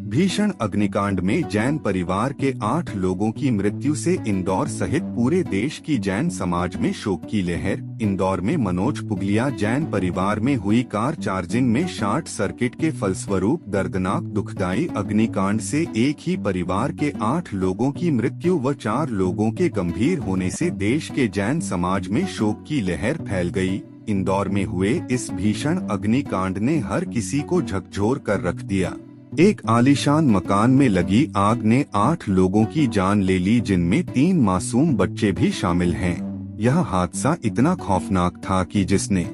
भीषण अग्निकांड में जैन परिवार के 8 लोगों की मृत्यु से इंदौर सहित पूरे देश की जैन समाज में शोक की लहर। इंदौर में मनोज पुगलिया जैन परिवार में हुई कार चार्जिंग में शॉर्ट सर्किट के फलस्वरूप दर्दनाक दुखदायी अग्निकांड से एक ही परिवार के 8 लोगों की मृत्यु व 4 लोगों के गंभीर होने से देश के जैन समाज में शोक की लहर फैल गई। इंदौर में हुए इस भीषण अग्निकांड ने हर किसी को झकझोर कर रख दिया। एक आलीशान मकान में लगी आग ने 8 लोगों की जान ले ली, जिनमें 3 मासूम बच्चे भी शामिल हैं। यह हादसा इतना खौफनाक था कि जिसने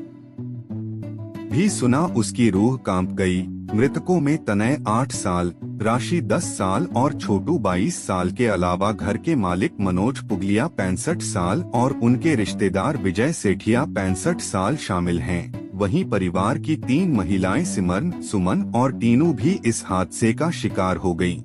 भी सुना उसकी रूह कांप गई। मृतकों में तनय 8 साल, राशि 10 साल और छोटू 22 साल के अलावा घर के मालिक मनोज पुगलिया 65 साल और उनके रिश्तेदार विजय सेठिया 65 साल शामिल हैं। वहीं परिवार की 3 महिलाएं सिमरन, सुमन और टीनू भी इस हादसे का शिकार हो गईं।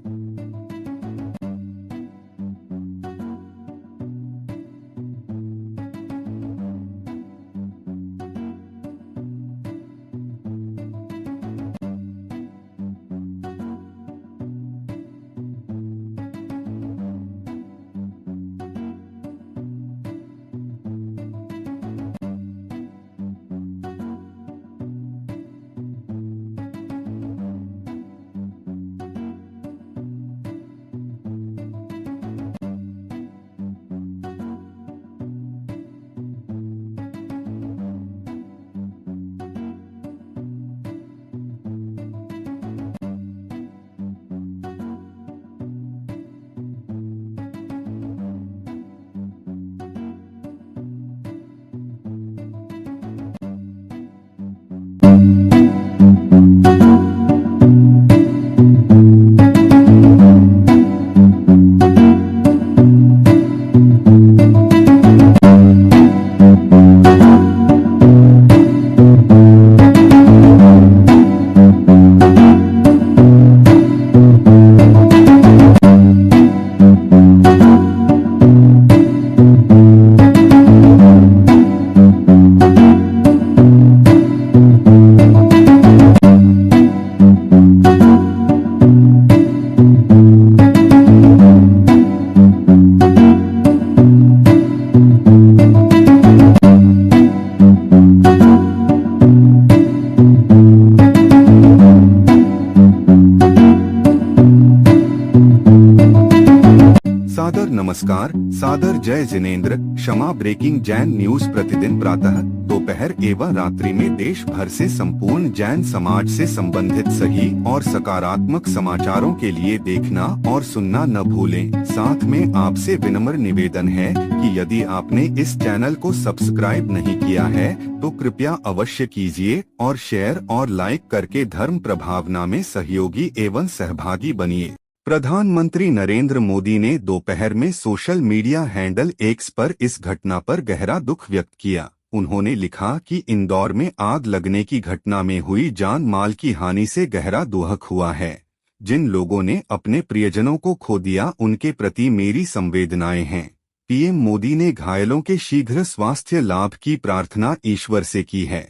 नमस्कार, सादर जय जिनेंद्र। क्षमा ब्रेकिंग जैन न्यूज प्रतिदिन प्रातः, दोपहर एवं रात्रि में देश भर से संपूर्ण जैन समाज से संबंधित सही और सकारात्मक समाचारों के लिए देखना और सुनना न भूलें। साथ में आपसे विनम्र निवेदन है कि यदि आपने इस चैनल को सब्सक्राइब नहीं किया है तो कृपया अवश्य कीजिए और शेयर और लाइक करके धर्म प्रभावना में सहयोगी एवं सहभागी बनिए। प्रधानमंत्री नरेंद्र मोदी ने दोपहर में सोशल मीडिया हैंडल एक्स पर इस घटना पर गहरा दुख व्यक्त किया। उन्होंने लिखा कि इंदौर में आग लगने की घटना में हुई जान माल की हानि से गहरा दुख हुआ है। जिन लोगों ने अपने प्रियजनों को खो दिया उनके प्रति मेरी संवेदनाएं हैं। पीएम मोदी ने घायलों के शीघ्र स्वास्थ्य लाभ की प्रार्थना ईश्वर से की है।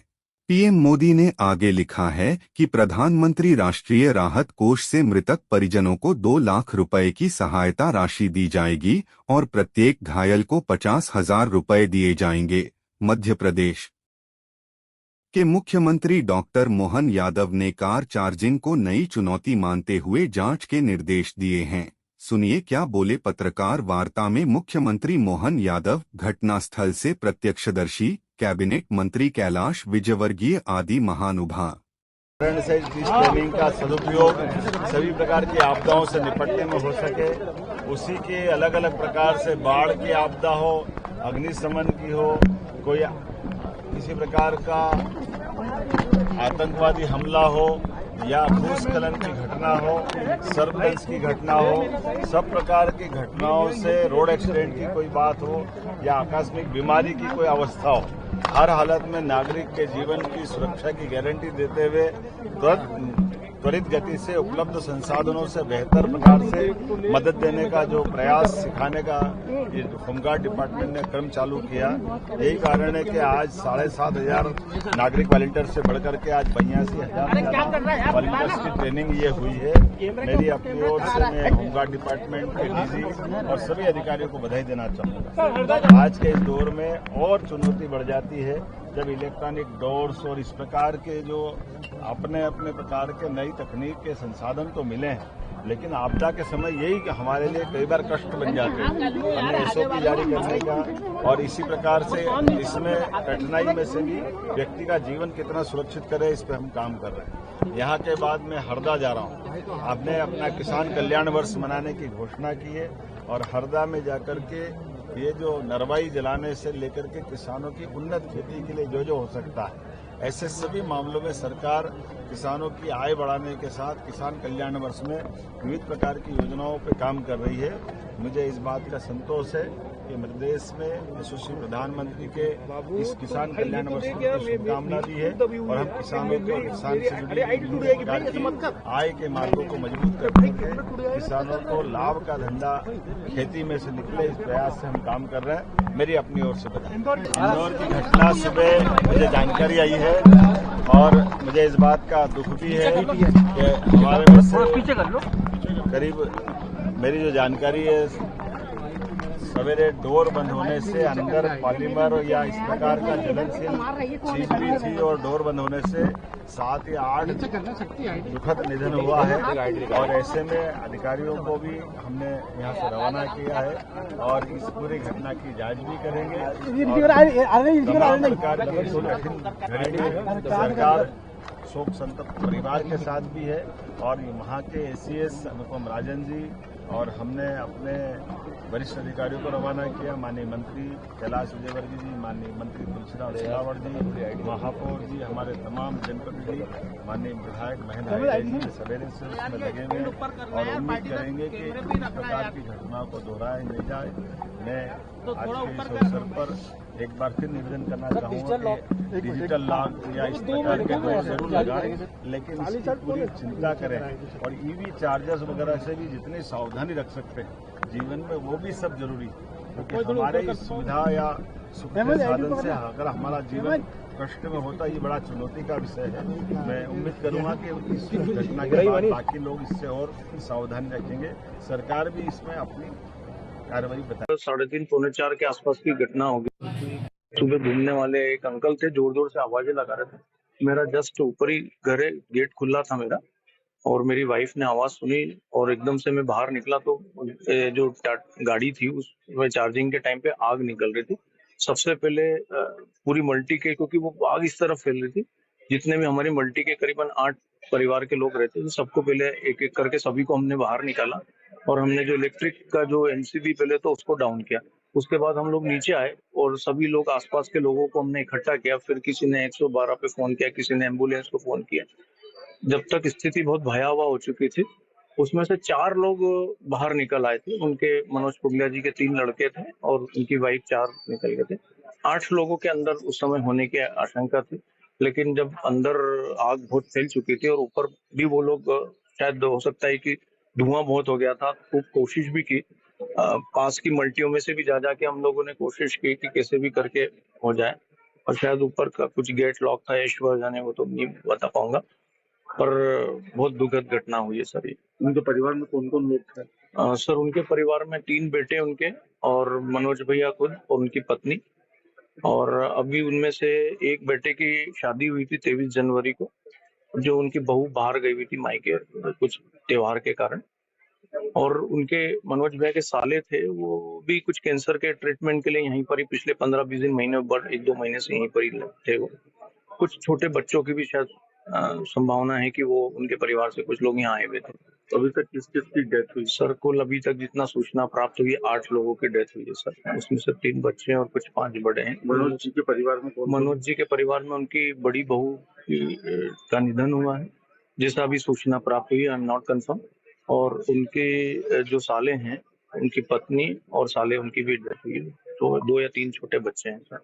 पीएम मोदी ने आगे लिखा है कि प्रधानमंत्री राष्ट्रीय राहत कोष से मृतक परिजनों को 2 लाख रुपए की सहायता राशि दी जाएगी और प्रत्येक घायल को 50,000 रुपए दिए जाएंगे। मध्य प्रदेश के मुख्यमंत्री डॉक्टर मोहन यादव ने कार चार्जिंग को नई चुनौती मानते हुए जांच के निर्देश दिए हैं। सुनिए क्या बोले पत्रकार वार्ता में मुख्यमंत्री मोहन यादव। घटनास्थल से प्रत्यक्षदर्शी, कैबिनेट मंत्री कैलाश विजयवर्गीय आदि महानुभाव। ट्रेनिंग का सदुपयोग सभी प्रकार की आपदाओं से निपटने में हो सके, उसी के अलग अलग प्रकार से बाढ़ की आपदा हो, अग्निशमन की हो, कोई किसी प्रकार का आतंकवादी हमला हो या भूस्खलन की घटना हो, सर्पदंश की घटना हो, सब प्रकार की घटनाओं से, रोड एक्सीडेंट की कोई बात हो या आकस्मिक बीमारी की कोई अवस्था हो, हर हालत में नागरिक के जीवन की सुरक्षा की गारंटी देते हुए तुरंत त्वरित गति से उपलब्ध संसाधनों से बेहतर प्रकार से मदद देने का जो प्रयास सिखाने का ये होमगार्ड डिपार्टमेंट ने क्रम चालू किया। यही कारण है कि आज 7,500 नागरिक वॉलंटियर से बढ़कर के आज 82,000 वॉलंटियर्स की ट्रेनिंग ये हुई है। मेरी अपनी ओर से मैं होमगार्ड डिपार्टमेंट के डीजी और सभी अधिकारियों को बधाई देना चाहूंगा। आज के इस दौर में और चुनौती बढ़ जाती है जब इलेक्ट्रॉनिक डोर्स और इस प्रकार के जो अपने अपने प्रकार के नई तकनीक के संसाधन तो मिले हैं, लेकिन आपदा के समय यही हमारे लिए कई बार कष्ट बन जाते हैं। हमें एसओपी जारी करने का और इसी प्रकार से इसमें कठिनाई में से भी व्यक्ति का जीवन कितना सुरक्षित करे, इस पर हम काम कर रहे हैं। यहाँ के बाद मैं हरदा जा रहा हूँ। आपने अपना किसान कल्याण वर्ष मनाने की घोषणा की है और हरदा में जाकर के ये जो नरवाई जलाने से लेकर के किसानों की उन्नत खेती के लिए जो हो सकता है, ऐसे सभी मामलों में सरकार किसानों की आय बढ़ाने के साथ किसान कल्याण वर्ष में विविध प्रकार की योजनाओं पर काम कर रही है। मुझे इस बात का संतोष है कि मध्य प्रदेश में यशस्वी प्रधानमंत्री के इस किसान कल्याण वर्ष की शुभकामना दी है और हम किसानों को किसान से जुड़ी विभिन्न प्रकार की आय के मार्गों को मजबूत करके किसानों को लाभ का धंधा खेती में से निकले, इस प्रयास से हम काम कर रहे हैं। मेरी अपनी ओर से बताएं। इंदौर की घटना सुबह मुझे जानकारी आई है और मुझे इस बात का दुख भी है कि हमारे में से करीब मेरी जो जानकारी है सवेरे डोर बंद होने से अंदर पॉलीमर या इस प्रकार का ज्वलनशील चीज भी थी और डोर बंद होने से 7 या 8 दुखद निधन हुआ है। और ऐसे में अधिकारियों को भी हमने यहाँ से रवाना किया है और इस पूरी घटना की जांच भी करेंगे। तमाम प्रकार की इस कठिन घड़ी में सरकार शोक संतप्त परिवार के साथ भी है और वहाँ के एसीएस अनुपम राजन जी और हमने अपने वरिष्ठ अधिकारियों को रवाना किया। माननीय मंत्री कैलाश विजयवर्गीय जी, माननीय मंत्री तुलसीराम सिलावट जी, महापौर जी, हमारे तमाम जनप्रतिनिधि, माननीय विधायक महेंद्र राय जी सवेरे से उसमें लगे हुए हैं और उम्मीद करेंगे कि इस प्रकार की घटनाओं को दोहराया नहीं जाए। मैं आज के इस अवसर पर एक बार फिर निवेदन करना चाहूंगा कि डिजिटल लॉक या इस प्रकार के लोग जरूर लगाएं, लेकिन इसकी पूरी चिंता करें और ईवी चार्जर्स वगैरह से भी जितनी सावधानी रख सकते हैं जीवन में वो भी सब जरूरी है, क्योंकि हमारे इस सुविधा या सुख के साधन से अगर हमारा जीवन कष्ट में होता, ये बड़ा चुनौती का विषय है। मैं उम्मीद करूंगा कि इस घटना के बाद बाकी लोग इससे और सावधानी रखेंगे। सरकार भी इसमें अपनी कार्रवाई बताए। 3:30 पौने 4 के आसपास की घटना होगी। सुबह घूमने वाले एक अंकल थे, जोर जोर से आवाजें लगा रहे थे। मेरा जस्ट ऊपर ही घर है, गेट खुला था मेरा और मेरी वाइफ ने आवाज सुनी और एकदम से मैं बाहर निकला तो जो गाड़ी थी उसमें चार्जिंग के टाइम पे आग निकल रही थी। सबसे पहले पूरी मल्टी के, क्योंकि वो आग इस तरफ फैल रही थी, जितने भी हमारी मल्टी के करीबन 8 परिवार के लोग रहते थे, सबको पहले एक एक करके सभी को हमने बाहर निकाला और हमने जो इलेक्ट्रिक का जो एमसीबी पहले तो उसको डाउन किया। उसके बाद हम लोग नीचे आए और सभी लोग आसपास के लोगों को हमने इकट्ठा किया। फिर किसी ने 112 पे फोन किया, किसी ने एम्बुलेंस को फोन किया। जब तक स्थिति बहुत भयावह हो चुकी थी, उसमें से 4 लोग बाहर निकल आए थे। उनके मनोज पुगलिया जी के 3 लड़के थे और उनकी वाइफ 4 निकल गए थे। 8 लोगों के अंदर उस समय होने की आशंका थी, लेकिन जब अंदर आग बहुत फैल चुकी थी और ऊपर भी वो लोग शायद हो सकता है कि धुआं बहुत हो गया था, खूब कोशिश भी की। पास की मल्टियों में से भी जा जाके हम लोगों ने कोशिश की कि कैसे भी करके हो जाए, और शायद ऊपर का कुछ गेट लॉक था, ईश्वर जाने, वो तो नहीं बता पाऊंगा। पर बहुत दुखद घटना हुई है सर। उनके परिवार में कौन कौन लोग थे? सर उनके परिवार में 3 बेटे उनके और मनोज भैया खुद और उनकी पत्नी, और अभी उनमें से एक बेटे की शादी हुई थी 23 जनवरी को, जो उनकी बहू बाहर गई हुई थी मायके कुछ त्योहार के कारण। और उनके मनोज भैया के साले थे, वो भी कुछ कैंसर के ट्रीटमेंट के लिए यहीं पर ही पिछले 15-20 दिन महीने 1-2 महीने से यहीं पर ही थे। वो कुछ छोटे बच्चों की भी शायद संभावना है कि वो उनके परिवार से कुछ लोग यहाँ आए हुए थे। अभी तक किस किस की डेथ हुई? सर कुल अभी तक जितना सूचना प्राप्त हुई 8 लोगों की डेथ हुई है सर, उसमें से 3 बच्चे और कुछ 5 बड़े हैं। मनोज जी के परिवार में कौन? मनोज जी के परिवार में उनकी बड़ी बहू का निधन हुआ है, जैसा अभी सूचना प्राप्त हुई, आई एम नॉट कंफर्म। और उनके जो साले हैं, उनकी पत्नी और साले उनकी भी डेथ हुई है, तो 2 या 3 छोटे बच्चे हैं सर।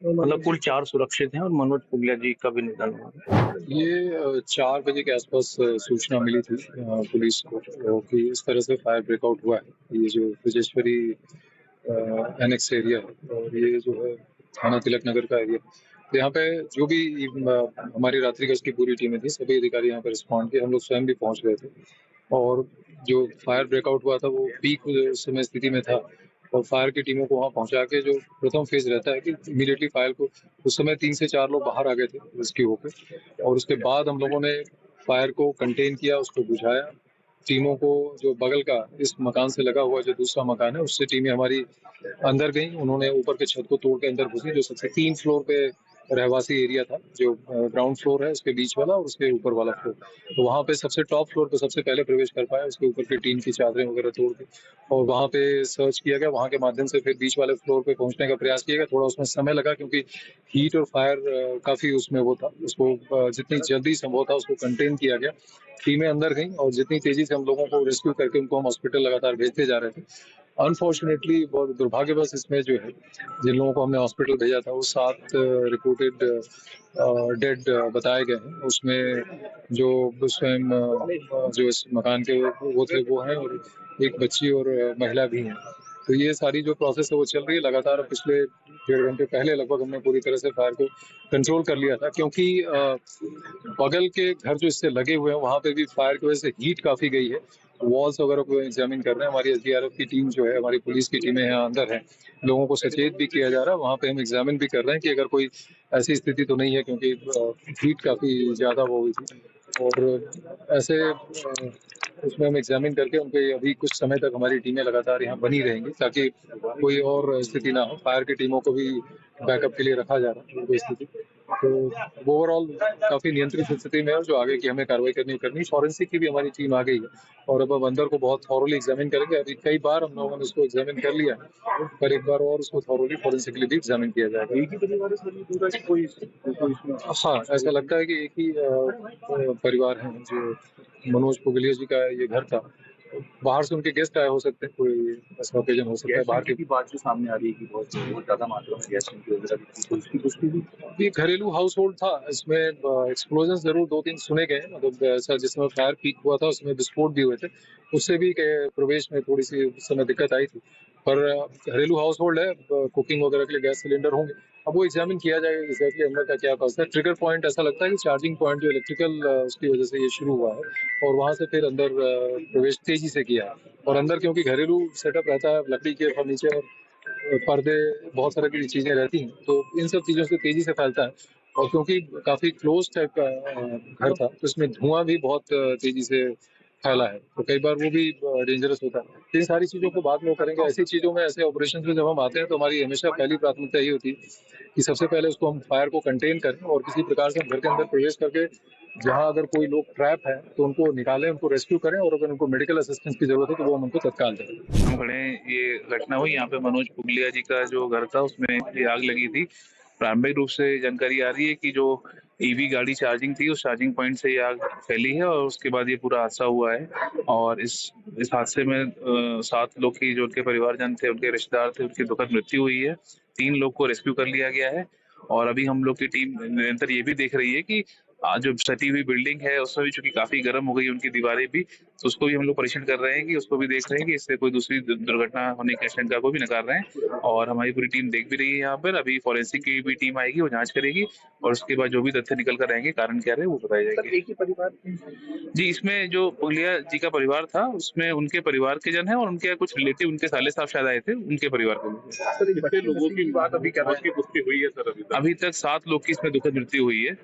मतलब कुल 4 सुरक्षित हैं और मनोज पुगलिया जी का भी निधन हुआ। ये 4 बजे के आसपास सूचना मिली थी पुलिस को कि इस तरह से फायर ब्रेकआउट हुआ है। ये जो विजेश्वरी एनेक्स एरिया है और ये जो है थाना तिलक नगर का एरिया, तो यहाँ पे जो भी हमारी रात्रि गश्त की पूरी टीमें थी, सभी अधिकारी यहाँ पे रिस्पॉन्ड किए। हम लोग स्वयं भी पहुँच गए थे और जो फायर ब्रेकआउट हुआ था वो पीक समय स्थिति में था और फायर की टीमों को वहाँ पहुँचा के जो प्रथम फेज रहता है कि इमीडिएटली फायर को, उस समय 3 से 4 लोग बाहर आ गए थे रेस्क्यू होकर और उसके बाद हम लोगों ने फायर को कंटेन किया, उसको बुझाया। टीमों को जो बगल का इस मकान से लगा हुआ जो दूसरा मकान है उससे टीमें हमारी अंदर गई। उन्होंने ऊपर के छत को तोड़ के अंदर घुसी, जो सबसे 3 फ्लोर पे रहवासी एरिया था, जो ग्राउंड फ्लोर है उसके बीच वाला और उसके ऊपर वाला फ्लोर, तो वहाँ पे सबसे टॉप फ्लोर पे सबसे पहले प्रवेश कर पाया, उसके ऊपर की टीन की चादरें वगैरह तोड़ के और वहाँ पे सर्च किया गया। वहाँ के माध्यम से फिर बीच वाले फ्लोर पे पहुँचने का प्रयास किया गया। थोड़ा उसमें समय लगा क्योंकि हीट और फायर काफी उसमें वो था, उसको जितनी जल्दी संभव था उसको कंटेन किया गया। टीमें अंदर गई और जितनी तेजी से हम लोगों को रेस्क्यू करके उनको हम हॉस्पिटल लगातार भेजते जा रहे थे। अनफॉर्चुनेटली बहुत दुर्भाग्यवश इसमें जो है जिन लोगों को हमने हॉस्पिटल भेजा था वो 7 रिपोर्टेड डेड बताए गए हैं। उसमें जो स्वयं जो इस मकान के वो थे वो हैं और एक बच्ची और महिला भी हैं। तो ये सारी जो प्रोसेस है वो चल रही है लगातार। पिछले 1.5 घंटे पहले लगभग हमने पूरी तरह से फायर को कंट्रोल कर लिया था क्योंकि बगल के घर जो इससे लगे हुए हैं वहाँ पे भी फायर की वजह से हीट काफी गई है। वॉल्स वगैरह को एग्जामिन कर रहे हैं। हमारी एसडीआरएफ की टीम जो है, हमारी पुलिस की टीमें यहाँ अंदर हैं, लोगों को सचेत भी किया जा रहा है। वहाँ पे हम एग्जामिन भी कर रहे हैं कि अगर कोई ऐसी स्थिति तो नहीं है क्योंकि हीट काफी ज्यादा वो हुई थी और ऐसे उसमें हम एग्जामिन करके उनके अभी कुछ समय तक हमारी टीमें लगातार यहाँ बनी रहेंगी ताकि कोई और स्थिति ना हो। फायर की टीमों को भी बैकअप के लिए रखा जा रहा है कोई स्थिति, तो ओवरऑल काफी नियंत्रित स्थिति में है। जो आगे की हमें कार्रवाई करनी, फॉरेंसिक की भी हमारी टीम आ गई है और अब अंदर को बहुत थॉरोली एग्जामिन करेंगे। अभी कई बार हम लोगों ने उसको एग्जामिन कर लिया है पर एक बार और उसको थॉरोली फॉरेंसिकली भी एग्जामिन किया जाएगा। हाँ, ऐसा लगता है कि एक ही परिवार है जो मनोज पुगलिया जी का ये घर था। बाहर से उनके गेस्ट आए हो सकते हैं, कोई ऐसा ओकेजन हो सकता है। बाहर की बात जो सामने आ रही है कि बहुत ज्यादा मात्रा में गैस की उसकी पुष्टि भी ये घरेलू हाउस होल्ड था। इसमें एक्सप्लोजन जरूर 2-3 सुने गए, मतलब ऐसा जिसमें फायर पीक हुआ था उसमें विस्फोट भी हुए थे, उससे भी प्रवेश में थोड़ी सी उस समय दिक्कत आई थी। पर घरेलू हाउस होल्ड है, कुकिंग वगैरह के लिए गैस सिलेंडर होंगे। अब वो एग्जामिन किया जाएगा एग्जैक्टली अंदर का क्या कॉस्ट है। ट्रिगर पॉइंट ऐसा लगता है कि चार्जिंग पॉइंट जो इलेक्ट्रिकल उसकी वजह से ये शुरू हुआ है और वहां से फिर अंदर प्रवेश तेजी से किया है। और अंदर क्योंकि घरेलू सेटअप रहता है, लकड़ी के फर्नीचर और पर्दे बहुत सारी की चीजें रहती हैं, तो इन सब चीजों से तेजी से फैलता है। और क्योंकि काफी क्लोज टाइप का घर था तो इसमें धुआं भी बहुत तेजी से फैला है, तो कई बार वो भी डेंजरस होता है। इन सारी चीजों को बाद में करेंगे। ऐसी चीजों में, ऐसे ऑपरेशन में जब हम आते हैं तो हमारी हमेशा पहली प्राथमिकता यही होती है कि सबसे पहले उसको हम फायर को कंटेन करें और किसी प्रकार से हम घर के अंदर प्रवेश करके जहां अगर कोई लोग ट्रैप है तो उनको निकालें, उनको रेस्क्यू करें और अगर उनको मेडिकल असिस्टेंस की जरूरत है तो वो हम उनको तत्काल दें। हम खड़े हैं, ये घटना हुई यहाँ पे मनोज पुगलिया जी का जो घर था उसमें ये आग लगी थी। प्रारंभिक रूप से जानकारी आ रही है कि जो ईवी गाड़ी चार्जिंग थी उस चार्जिंग पॉइंट से ये आग फैली है और उसके बाद ये पूरा हादसा हुआ है। और इस हादसे में 7 लोग की जो उनके परिवारजन थे, उनके रिश्तेदार थे, उनकी दुखद मृत्यु हुई है। 3 लोग को रेस्क्यू कर लिया गया है और अभी हम लोग की टीम निरंतर ये भी देख रही है कि जो सटी हुई बिल्डिंग है उसमें भी चूंकि काफी गर्म हो गई उनकी दीवारें भी, तो उसको भी हम लोग परीक्षण कर रहे हैं कि उसको भी देख रहे हैं कि इससे कोई दूसरी दुर्घटना होने की आशंका को भी नकार रहे हैं। और हमारी पूरी टीम देख भी रही है यहाँ पर। अभी फॉरेंसिक की भी टीम आएगी, वो जांच करेगी और उसके बाद जो भी तथ्य निकल कर आएंगे, कारण क्या रहे वो बताए जाएंगे। एक ही परिवार जी, इसमें जो पुगलिया जी का परिवार था उसमें उनके परिवार के जन है और उनके कुछ रिलेटिव, उनके साले साहब शायद आए थे, उनके परिवार के लोगों की बात अभी क्या की पुष्टि हुई है सर? अभी तक 7 लोग की इसमें दुखद मृत्यु हुई है।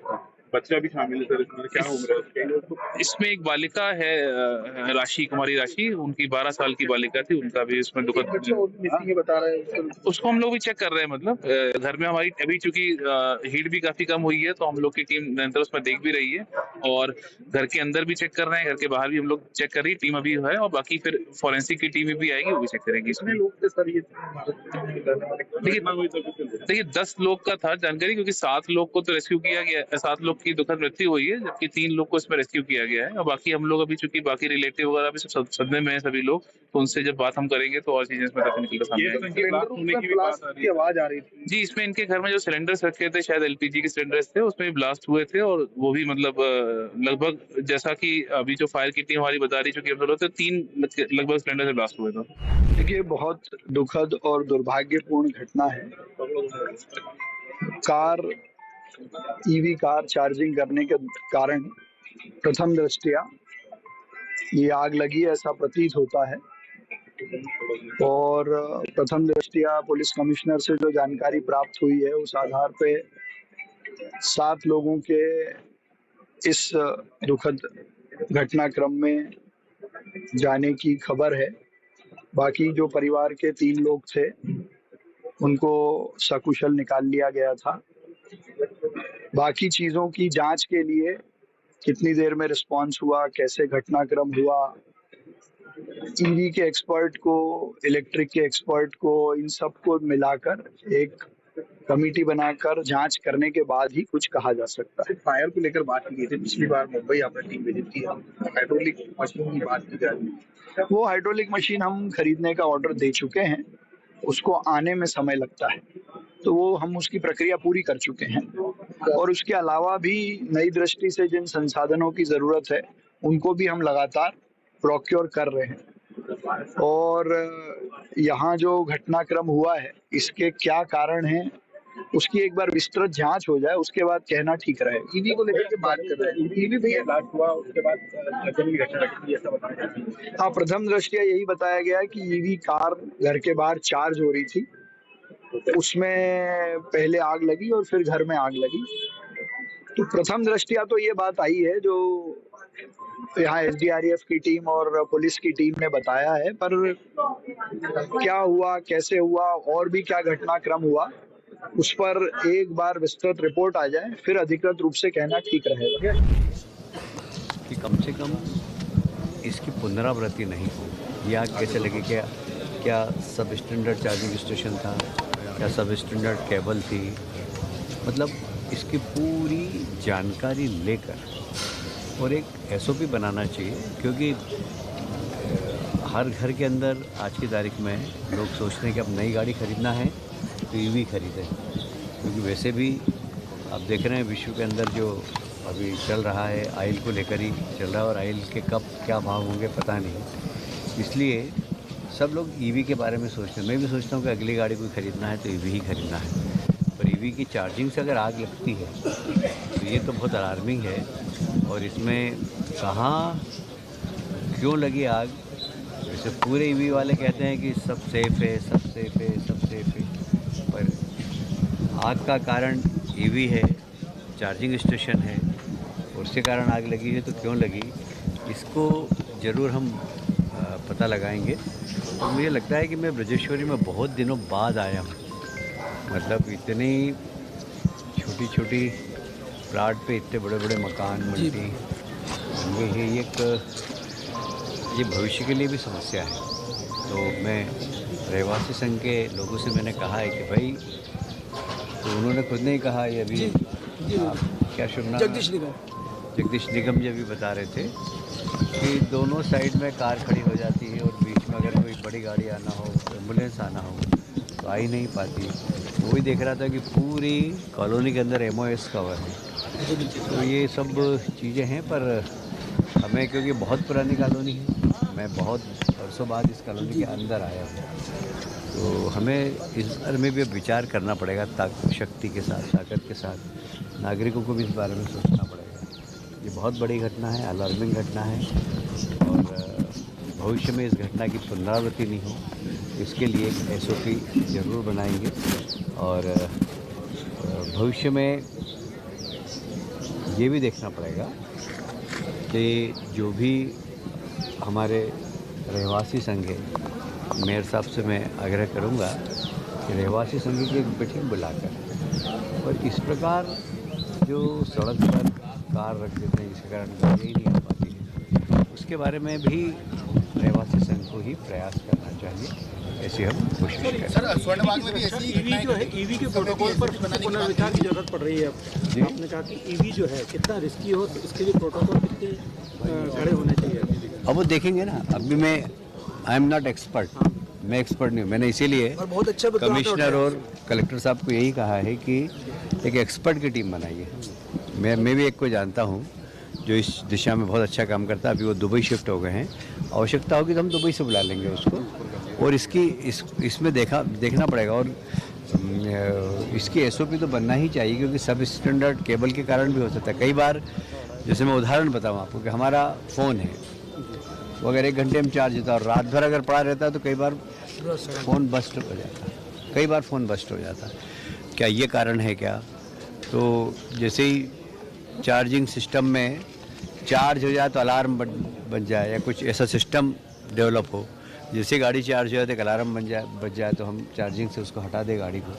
बच्चा भी शामिल है सर इसमें? क्या उम्र है उसकी? इसमें एक बालिका है, राशि, कुमारी राशि, उनकी 12 साल की बालिका थी, उनका भी इसमें दुखद बता रहे हैं। उसको हम लोग भी चेक कर रहे हैं। मतलब घर में हमारी अभी चूंकि हीट भी काफी कम हुई है तो हम लोग की टीम निरंतर उसमें देख भी रही है और घर के अंदर भी चेक कर रहे हैं, घर के बाहर भी हम लोग चेक कर रही है टीम अभी है। और बाकी फिर फॉरेंसिक की टीम भी आएगी, वो भी चेक करेगी। इसमें लोग सर ये देखिए देखिए 10 लोग का था जानकारी, क्योंकि 7 लोग को तो रेस्क्यू किया गया, 7 लोग की दुखद मृत्यु हुई है, जबकि 3 लोग को इसमें रेस्क्यू किया गया है। और बाकी हम लोग अभी चूंकि बाकी रिलेटिव वगैरह भी सब सदमे में है सभी लोग, तो उनसे जब बात हम करेंगे तो और चीजें इसमें तक निकल कर सामने आएंगी। आवाज आ रही थी जी, इसमें इनके घर में जो सिलेंडर्स रखे थे, शायद एलपीजी के सिलेंडर्स थे, उसमें भी ब्लास्ट हुए थे। और वो भी मतलब लगभग जैसा कि अभी जो फायर की टीम हमारी बता रही, चूंकि हम लोग 3 लगभग सिलेंडर से ब्लास्ट हुए थे। देखिए, बहुत दुखद और दुर्भाग्यपूर्ण घटना है। ईवी कार चार्जिंग करने के कारण प्रथम दृष्टया ये आग लगी ऐसा प्रतीत होता है। और प्रथम दृष्टया पुलिस कमिश्नर से जो जानकारी प्राप्त हुई है, उस आधार पे 7 लोगों के इस दुखद घटनाक्रम में जाने की खबर है। बाकी जो परिवार के 3 लोग थे, उनको सकुशल निकाल लिया गया था। बाकी चीजों की जांच के लिए कितनी देर में रिस्पांस हुआ, कैसे घटनाक्रम हुआ, ईवी के एक्सपर्ट को, इलेक्ट्रिक के एक्सपर्ट को, इन सबको मिलाकर एक कमेटी बनाकर जांच करने के बाद ही कुछ कहा जा सकता है। फायर को लेकर बात की थी, पिछली बार मुंबई आपने टीम विजिट किया, हाइड्रोलिक मशीन की बात की जा रही है। वो हाइड्रोलिक मशीन हम खरीदने का ऑर्डर दे चुके हैं, उसको आने में समय लगता है, तो वो हम उसकी प्रक्रिया पूरी कर चुके हैं। और उसके अलावा भी नई दृष्टि से जिन संसाधनों की जरूरत है, उनको भी हम लगातार प्रोक्योर कर रहे हैं। और यहाँ जो घटनाक्रम हुआ है, इसके क्या कारण हैं, उसकी एक बार विस्तृत जांच हो जाए, उसके बाद कहना ठीक रहेगा। ईवी को लेकर के बात कर रहे हैं, ईवी भैया ब्लास्ट हुआ, उसके बाद लगन की घटना घटी, ऐसा बताया जाता है। हाँ, प्रथम दृष्टया यही बताया गया है कि ईवी कार घर के बाहर चार्ज हो रही थी, उसमें पहले आग लगी और फिर घर में आग लगी। तो प्रथम दृष्टया तो ये बात आई है जो यहाँ एसडीआरएफ की टीम और पुलिस की टीम ने बताया है, पर क्या हुआ, कैसे हुआ और भी क्या घटनाक्रम हुआ, उस पर एक बार विस्तृत रिपोर्ट आ जाए, फिर अधिकृत रूप से कहना ठीक रहेगा कि कम से कम इसकी पुनरावृत्ति नहीं हो। यह आग कैसे लगी, क्या सब स्टैंडर्ड चार्जिंग स्टेशन था, क्या सब स्टैंडर्ड केबल थी, मतलब इसकी पूरी जानकारी लेकर और एक एसओपी बनाना चाहिए। क्योंकि हर घर के अंदर आज की तारीख में लोग सोचते हैं कि अब नई गाड़ी खरीदना है तो ईवी खरीदें, क्योंकि वैसे भी आप देख रहे हैं विश्व के अंदर जो अभी चल रहा है ऑयल को लेकर ही चल रहा है, और ऑयल के कब क्या भाव होंगे पता नहीं। इसलिए सब लोग ईवी के बारे में सोचते हैं। मैं भी सोचता हूँ कि अगली गाड़ी कोई ख़रीदना है तो ईवी ही खरीदना है, पर ईवी की चार्जिंग से अगर आग लगती है तो ये तो बहुत अलार्मिंग है। और इसमें कहाँ क्यों लगी आग, जैसे पूरे ईवी वाले कहते हैं कि सब सेफ़ है, सब सेफ़ है, सब सेफ़ है, पर आग का कारण ईवी है, चार्जिंग स्टेशन है, और उसके कारण आग लगी है। तो क्यों लगी, इसको ज़रूर हम पता लगाएंगे। और मुझे लगता है कि मैं ब्रजेश्वरी में बहुत दिनों बाद आया हूँ, मतलब इतनी छोटी छोटी प्लाट पे इतने बड़े बड़े मकान मल्टी, ये भविष्य के लिए भी समस्या है। तो मैं रहवासी संघ के लोगों से मैंने कहा है कि भाई, तो उन्होंने खुद नहीं कहा, ये अभी क्या सुनना, जगदीश निगम जी भी बता रहे थे कि दोनों साइड में कार खड़ी हो जाती है और बीच में अगर कोई बड़ी गाड़ी आना हो, एम्बुलेंस आना हो तो आ ही नहीं पाती। वो भी देख रहा था कि पूरी कॉलोनी के अंदर MOS कवर है। तो ये सब चीज़ें हैं, पर हमें क्योंकि बहुत पुरानी कॉलोनी है, मैं बहुत वर्षों बाद इस कॉलोनी के अंदर आया हूँ, तो हमें इस बारे में भी विचार करना पड़ेगा, शक्ति के साथ, ताकत के साथ नागरिकों को भी इस बारे में सोचना पड़ेगा। ये बहुत बड़ी घटना है, अलार्मिंग घटना है, और भविष्य में इस घटना की पुनरावृत्ति नहीं हो, इसके लिए एक SOP ज़रूर बनाएंगे। और भविष्य में ये भी देखना पड़ेगा कि जो भी हमारे रहवासी संघ है, मेयर साहब से मैं आग्रह करूँगा कि रहवासी संघ की एक मीटिंग बुलाकर, और इस प्रकार जो सड़क पर कार रख देते हैं जिसके कारण गाड़ी ही नहीं आ पाती है, उसकी उसके बारे में भी रहवासी संघ को ही प्रयास करना चाहिए, ऐसी हम कोशिश करें। सर स्वर्णबाग में भी ऐसी ईवी जो है, ईवी के प्रोटोकॉल पर पुनर्विचार की जरूरत पड़ रही है अब। आपने कहा कि ईवी जो है कितना रिस्की हो, तो इसके लिए प्रोटोकॉल कितने खड़े होने चाहिए? अब वो देखेंगे ना। अभी मैं आई एम नॉट एक्सपर्ट, मैं एक्सपर्ट नहीं हूँ। मैंने इसीलिए बहुत अच्छा कमिश्नर और कलेक्टर साहब को यही कहा है कि एक एक्सपर्ट की टीम बनाइए। मैं भी एक को जानता हूँ जो इस दिशा में बहुत अच्छा काम करता है। अभी वो दुबई शिफ्ट हो गए हैं। आवश्यकता होगी तो हम दुबई से बुला लेंगे उसको, और इसमें देखना पड़ेगा। और इसकी एसओपी तो बनना ही चाहिए, क्योंकि सब स्टैंडर्ड केबल के कारण भी हो सकता है। कई बार, जैसे मैं उदाहरण बताऊँ आपको, कि हमारा फ़ोन है, वो अगर 1 घंटे में चार्ज होता है और रात भर अगर पड़ा रहता है तो कई बार फ़ोन बस्ट हो जाता है। क्या ये कारण है क्या? तो जैसे ही चार्जिंग सिस्टम में चार्ज हो जाए तो अलार्म बज जाए, या कुछ ऐसा सिस्टम डेवलप हो, जैसे गाड़ी चार्ज हो जाए तो एक अलार्म बज जाए तो हम चार्जिंग से उसको हटा दें गाड़ी को।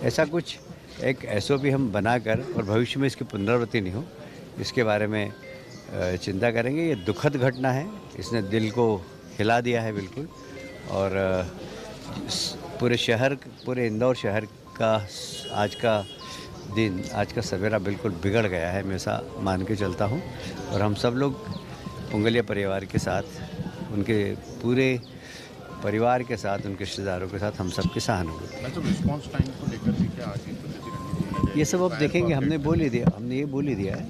ऐसा कुछ एक एसओपी हम बनाकर, और भविष्य में इसकी पुनरावृत्ति नहीं हो, इसके बारे में चिंता करेंगे। ये दुखद घटना है, इसने दिल को हिला दिया है बिल्कुल। और पूरे इंदौर शहर का आज का सवेरा बिल्कुल बिगड़ गया है, मैं ऐसा मान के चलता हूँ। और हम सब लोग पुंगलिया परिवार के साथ, उनके पूरे परिवार के साथ, उनके रिश्तेदारों के साथ हम सबके सहानुभूति। ये सब अब देखेंगे। हमने ये बोल ही दिया है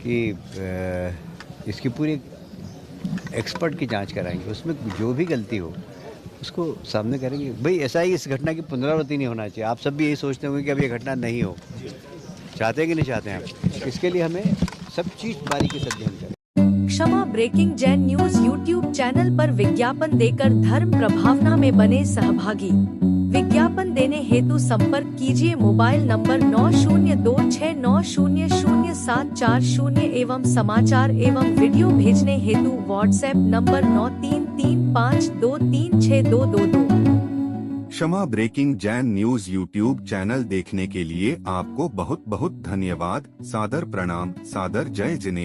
कि इसकी पूरी एक्सपर्ट की जांच कराएंगे, उसमें जो भी गलती हो उसको सामने करेंगे। भाई ऐसा ही, इस घटना की पुनरावृत्ति नहीं होना चाहिए। आप सब भी यही सोचते होंगे कि अब ये घटना नहीं हो, चाहते हैं कि नहीं चाहते हैं आप? इसके लिए हमें सब चीज़ बारीकी से अध्ययन करें। क्षमा breaking Jain news YouTube channel पर विज्ञापन देकर धर्म प्रभावना में बने सहभागी। विज्ञापन देने हेतु संपर्क कीजिए मोबाइल नंबर 9026900740 एवं समाचार एवं वीडियो भेजने हेतु व्हाट्सएप नंबर 9335236222। क्षमा breaking Jain news YouTube channel देखने के लिए आपको बहुत बहुत धन्यवाद। सादर प्रणाम, सादर जय जिनेंद्र।